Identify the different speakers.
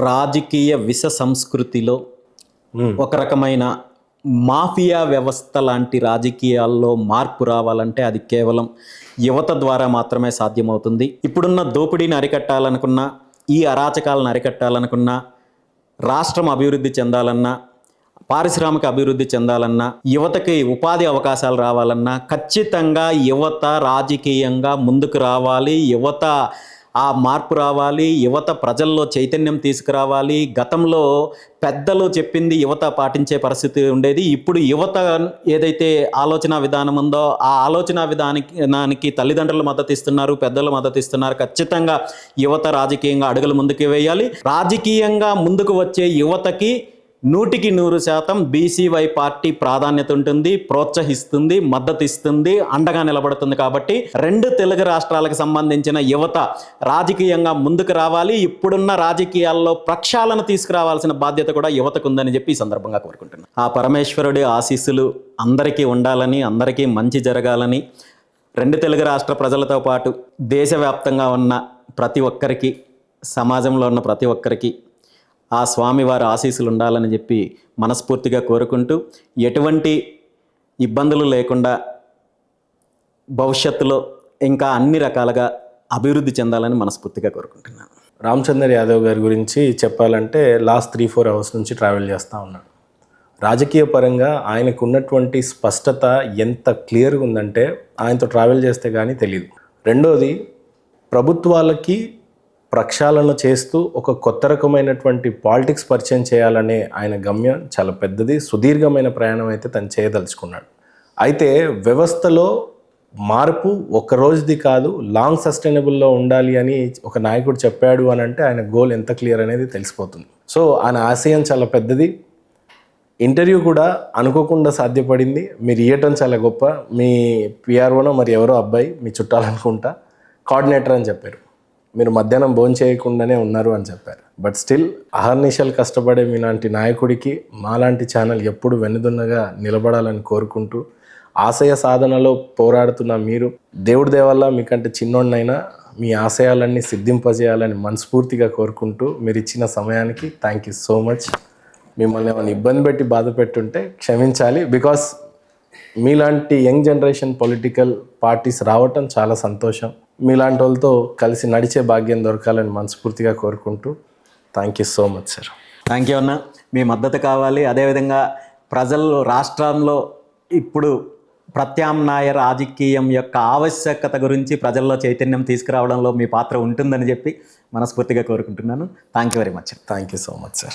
Speaker 1: రాజకీయ విష సంస్కృతిలో ఒక రకమైన మాఫియా వ్యవస్థ లాంటి రాజకీయాల్లో మార్పు రావాలంటే అది కేవలం యువత ద్వారా మాత్రమే సాధ్యమవుతుంది. ఇప్పుడున్న దోపిడీని అరికట్టాలనుకున్నా, ఈ అరాచకాలను అరికట్టాలనుకున్నా, రాష్ట్రం అభివృద్ధి చెందాలన్నా, పారిశ్రామిక అభివృద్ధి చెందాలన్నా, యువతకి ఉపాధి అవకాశాలు రావాలన్నా ఖచ్చితంగా యువత రాజకీయంగా ముందుకు రావాలి. యువత ఆ మార్పు రావాలి. యువత ప్రజల్లో చైతన్యం తీసుకురావాలి. గతంలో పెద్దలు చెప్పింది యువత పాటించే పరిస్థితి ఉండేది. ఇప్పుడు యువత ఏదైతే ఆలోచన విధానం ఉందో ఆ ఆలోచన విధానానికి తల్లిదండ్రులు మద్దతు ఇస్తున్నారు, పెద్దలు మద్దతు ఇస్తున్నారు. ఖచ్చితంగా యువత రాజకీయంగా అడుగులు ముందుకు వేయాలి. రాజకీయంగా ముందుకు వచ్చే యువతకి 100% బీసీవై పార్టీ ప్రాధాన్యత ఉంటుంది, ప్రోత్సహిస్తుంది, మద్దతు ఇస్తుంది, అండగా నిలబడుతుంది. కాబట్టి 2 తెలుగు రాష్ట్రాలకు సంబంధించిన యువత రాజకీయంగా ముందుకు రావాలి. ఇప్పుడున్న రాజకీయాల్లో ప్రక్షాళన తీసుకురావాల్సిన బాధ్యత కూడా యువతకు ఉందని చెప్పి ఈ సందర్భంగా కోరుకుంటున్నాను. ఆ పరమేశ్వరుడి ఆశీస్సులు అందరికీ ఉండాలని, అందరికీ మంచి జరగాలని, 2 తెలుగు రాష్ట్ర ప్రజలతో పాటు దేశవ్యాప్తంగా ఉన్న ప్రతి ఒక్కరికి, సమాజంలో ఉన్న ప్రతి ఒక్కరికి ఆ స్వామివారి ఆశీస్సులు ఉండాలని చెప్పి మనస్ఫూర్తిగా కోరుకుంటూ, ఎటువంటి ఇబ్బందులు లేకుండా భవిష్యత్తులో ఇంకా అన్ని రకాలుగా అభివృద్ధి చెందాలని మనస్ఫూర్తిగా కోరుకుంటున్నాను.
Speaker 2: రామచందర్ యాదవ్ గారి గురించి చెప్పాలంటే లాస్ట్ 3-4 అవర్స్ నుంచి ట్రావెల్ చేస్తూ ఉన్నాడు. రాజకీయ పరంగా ఆయనకు ఉన్నటువంటి స్పష్టత ఎంత క్లియర్గా ఉందంటే ఆయనతో ట్రావెల్ చేస్తే కానీ తెలియదు. రెండోది, ప్రభుత్వాలకి ప్రక్షాళన చేస్తూ ఒక కొత్త రకమైనటువంటి పాలిటిక్స్ పరిచయం చేయాలనే ఆయన గమ్యం చాలా పెద్దది. సుదీర్ఘమైన ప్రయాణం అయితే తను చేయదలుచుకున్నాడు. అయితే వ్యవస్థలో మార్పు ఒక రోజుది కాదు, లాంగ్ సస్టైనబుల్లో ఉండాలి అని ఒక నాయకుడు చెప్పాడు అని అంటే ఆయన గోల్ ఎంత క్లియర్ అనేది తెలిసిపోతుంది. సో ఆయన ఆశయం చాలా పెద్దది. ఇంటర్వ్యూ కూడా అనుకోకుండా సాధ్యపడింది. మీరు ఇవ్వటం చాలా గొప్ప. మీ పిఆర్ఓనో మరి ఎవరో అబ్బాయి మీ చుట్టాలనుకుంటా కోఆర్డినేటర్ అని చెప్పారు. మీరు మధ్యాహ్నం భోజనం చేయకుండానే ఉన్నారు అని చెప్పారు. బట్ స్టిల్ అహర్నిశలు కష్టపడే మీలాంటి నాయకుడికి మాలాంటి ఛానల్ ఎప్పుడు వెన్నుదన్నుగా నిలబడాలని కోరుకుంటూ, ఆశయ సాధనలో పోరాడుతున్న మీరు దేవుడి దేవల్ల మీకంటే చిన్నోడినైనా మీ ఆశయాలన్నీ సిద్ధింపజేయాలని మనస్ఫూర్తిగా కోరుకుంటూ, మీరు ఇచ్చిన సమయానికి థ్యాంక్ యూ సో మచ్. మిమ్మల్ని ఏమైనా ఇబ్బంది పెట్టి బాధ పెట్టుంటే క్షమించాలి. బికాస్ మీలాంటి యంగ్ జనరేషన్ పొలిటికల్ పార్టీస్ రావటం చాలా సంతోషం. మీలాంటి వాళ్ళతో కలిసి నడిచే భాగ్యం దొరకాలని మనస్ఫూర్తిగా కోరుకుంటూ thank you so much sir.
Speaker 1: Thank you అన్న. మీ మద్దతు కావాలి. అదేవిధంగా ప్రజల్లో, రాష్ట్రంలో ఇప్పుడు ప్రత్యామ్నాయ రాజకీయం యొక్క ఆవశ్యకత గురించి ప్రజల్లో చైతన్యం తీసుకురావడంలో మీ పాత్ర ఉంటుందని చెప్పి మనస్ఫూర్తిగా కోరుకుంటున్నాను. Thank you very much.
Speaker 2: Thank you so much sir.